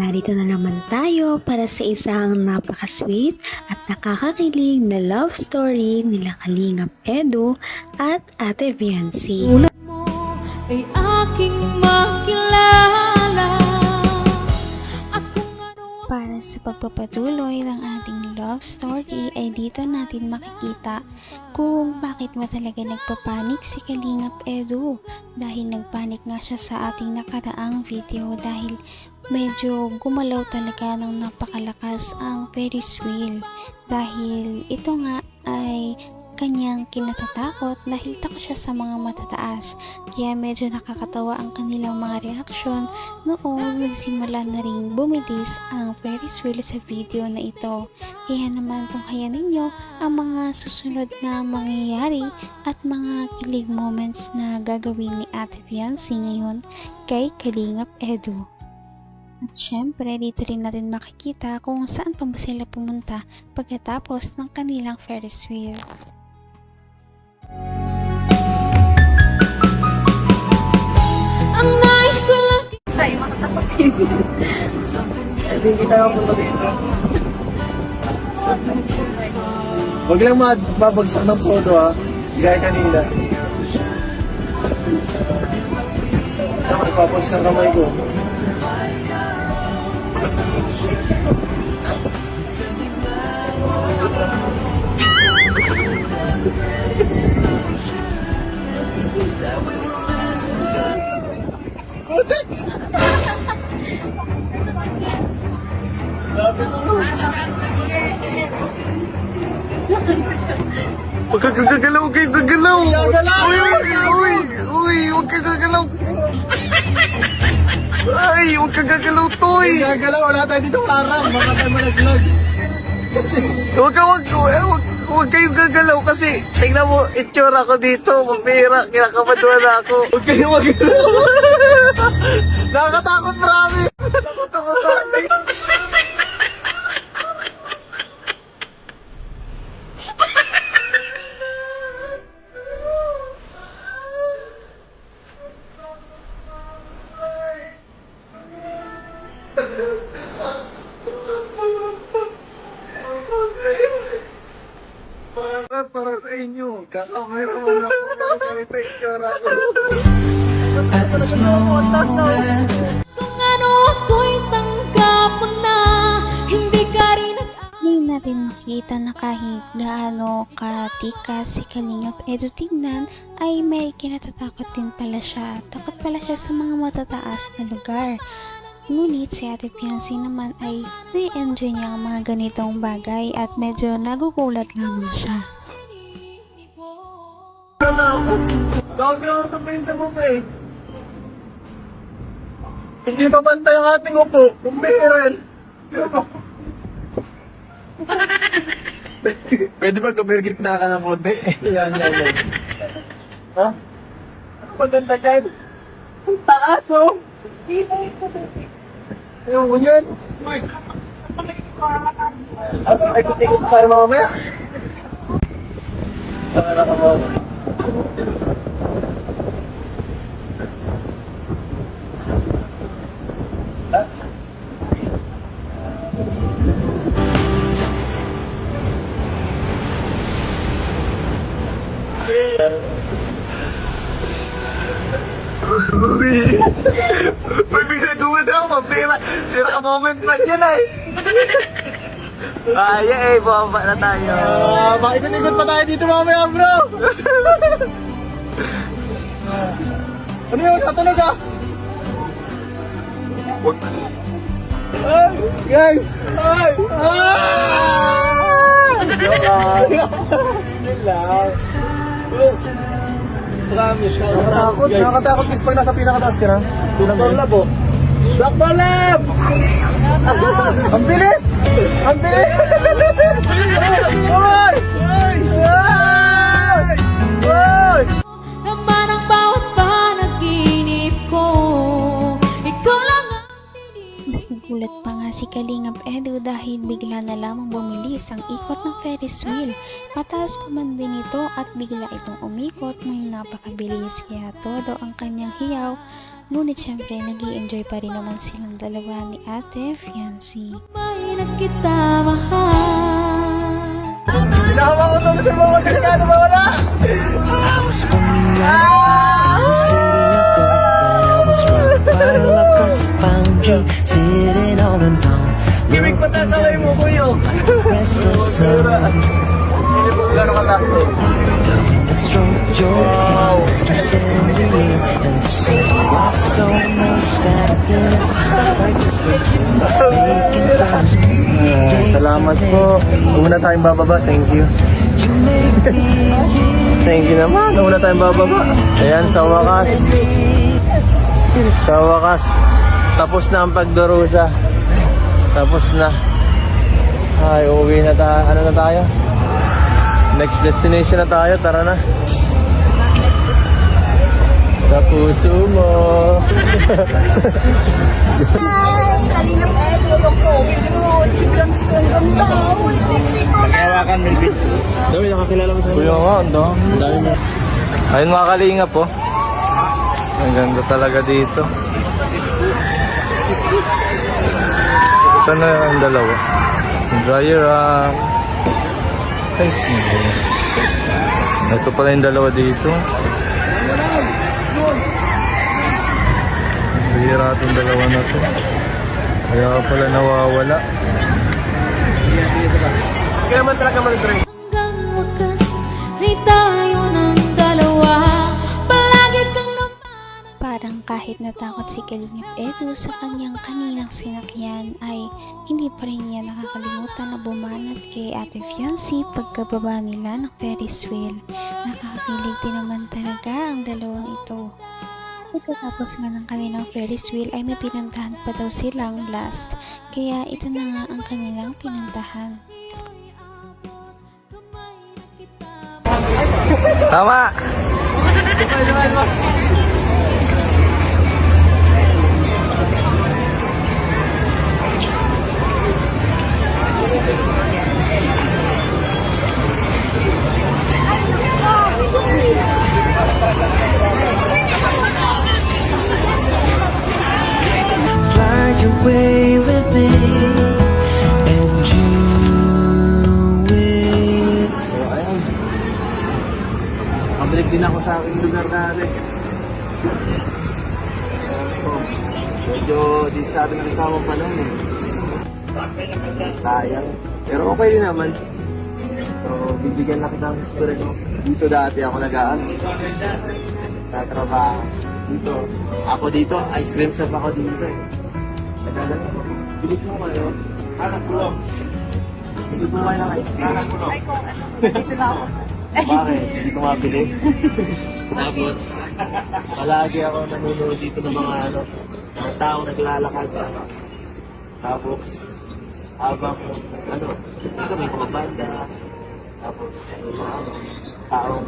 narito na naman tayo para sa isang napaka-sweet at nakakakilig na love story nila Kalingap Edu at Ate Viancy. Mo ay aking makilala. Para sa pagpapatuloy ng ating love story ay dito natin makikita kung bakit ba talaga nagpapanik si Kalingap Edu, dahil nagpanik nga siya sa ating nakaraang video dahil medyo gumalaw talaga ng napakalakas ang Ferris wheel, dahil ito nga ay kanyang kinatatakot dahil takot siya sa mga matataas. Kaya medyo nakakatawa ang kanilang mga reaksyon noong nagsimula na ring bumilis ang Ferris wheel sa video na ito. Kaya naman tunghayan ninyo ang mga susunod na mangyayari at mga kilig moments na gagawin ni Ate Viancy ngayon kay Kalingap Edu. At syempre, dito rin natin makikita kung saan pa ba sila pumunta pagkatapos ng kanilang Ferris wheel. Ang nais ko lang tayo makatapatin. Hindi kita mapunta dito. Huwag lang mabagsak ng photo ha. Gaya kanina. Saan magpapost ng kamay ko? Huwag ka gagalaw, huwag ka gagalaw! Uy, huwag ka gagalaw! Ay, huwag ka gagalaw, Toy! Gagalaw, wala tayo dito karang, baka tayo malaglag. Huwag kayong gagalaw kasi tingnan mo, itsura ko dito, mapira, kinakamaduan na ako. Huwag kayong magalaw! Nakakatakot, marami! Nakakatakot ako sa atin! Para sa inyo, kakamera mo na ako ganito yung tsura ko. At this moment, Kung ano ako'y tanggap mo na, hindi ka rin Hindi natin makita na kahit gaano katikas si Kalingap Edu tignan ay may kinatatakot din pala siya. Takot pala siya sa mga matataas na lugar. Ngunit si Ate Viancy naman ay na-enjoy niya ang mga ganitong bagay at medyo nagugulat lamang siya. Dami ako sabihin sa mukha eh. Hindi pa bantay ang ating upo. Kumbihiran. Pwede ba gitna ka ng konti? Yan. Ha? Ano maganda dyan? Ang taas oh! Ayaw mo yun? Ay, ikot-ikot tayo mamaya. Para ka mo. Uy! May binagumad ako, mapira. Sira moment man yan ay. Bumaba na tayo. Makikot-ikot pa tayo dito mamaya, bro. Ano yun? Katunog ka? Wag. Ay! Guys! Ay! Promise. Nakakatakot guys pag nasa pinakataas ka na. Black Lab oh. Black Lab! Ang bilis! Ang bilis! Oy! Oy! naman ang bawat panaginip ko. Ikaw lang ang Mas nagulat pa nga si Kalingap Edu dahil bigla na lamang bumilis ang ikot ng Ferris wheel. Mataas pa man din ito at bigla itong umikot ng napakabilis, kaya todo ang kanyang hiyaw Ngunit syempre, nag-i-enjoy pa rin naman silang dalawa ni Ate Fiancé. May na kita mahal. Hinahawa ko to kasi mga delikado ba wala? I was wondering I was sitting ago, but I was right by luck 'cause I found you sitting all alone. Gimik pa tataway mo, kuyo. Restless soul, Hindi po gano'n katasto. that stroked your hand, you send me in, and the sun was almost out of the spotlight was waiting, making flowers. Salamat po. Una tayong bababa. Thank you. You make me Thank you naman. Una tayong bababa. Ayan, sa wakas. Sa wakas. Tapos na ang pagdurusa. Tapos na. Ay, uuwi na tayo. Ano na tayo? Next destination na tayo. Tara na. Sa puso mo. Pagkawakan, Melvin. Dami, nakakilala mo sa Kuya nga, ang dami mo. Ayun mga kalingap po. Ang ganda talaga dito. Saan na ang dalawa? Dryer rack. Ay, ito pala yung dalawa dito. Bihira itong dalawa na to. Kaya pala nawawala. Kaya man talaga mag-drink. Hanggang wakas ay tayo ng dalawa. Palagi kang naman. Parang kahit natakot si Kalingap Edu sa kanyang kaninang sinakyan ay hindi pa rin niya nakakalimutan na bumanat kay Ate Fiancé pagkababa nila ng Ferris wheel. Nakakakilig din naman talaga ang dalawang ito. Pagkatapos nga ng kanilang Ferris wheel ay may pinuntahan pa daw silang last, kaya ito na nga ang kanilang pinuntahan. Tama! fly away with me, and you will. Pabalik din ako sa aking lugar dati. Medyo distado ng isama pa lang eh. Sayang. Pero okay din naman. So, bibigyan na kita ng story ko. Dito dati ako nag-aan. Tatrabaho. Dito. Ako dito, ice cream shop ako dito eh. Nagkalan ko. Bilis mo kayo. Anak ko. Hindi po kayo ng ice cream. Ay, kung ano. Hindi sila ako. Bakit? Hindi ko mabili. Tapos, palagi ako nanonood dito ng mga mga tao naglalakad. Tapos, habang dito may mga banda. Tapos, may mga taong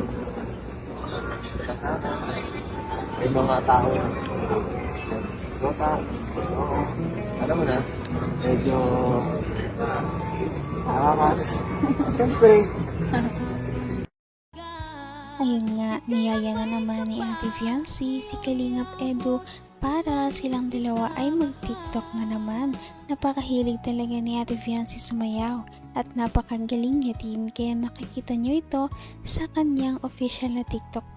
may mga taong sota. Oo. Alam mo na, medyo nakakas. Siyempre, Ayun nga, niyaya na naman ni Ate Fiancé si Kalingap Edu para silang dalawa ay mag-TikTok na naman. Napakahilig talaga ni Ate Fiancé sumayaw at napakagaling niya din, kaya makikita nyo ito sa kanyang official na TikTok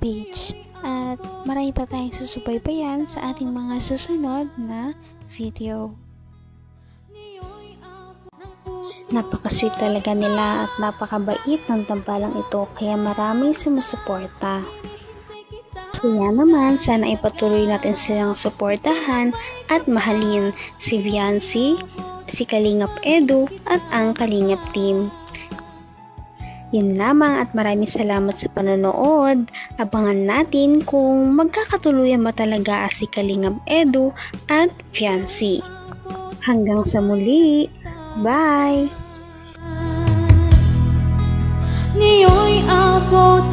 page. At marami pa tayong susubaybayan sa ating mga susunod na video. Napaka-sweet talaga nila at napakabait ng tambalang ito, kaya maraming sumusuporta. Kaya naman, sana ipatuloy natin silang suportahan at mahalin si Fiancé, si Kalingap Edu at ang Kalingap team. Yun lamang at maraming salamat sa panonood. Abangan natin kung magkakatuluyan ba talaga si Kalingap Edu at Fiancé. Hanggang sa muli! Bye! Ngayon'y abot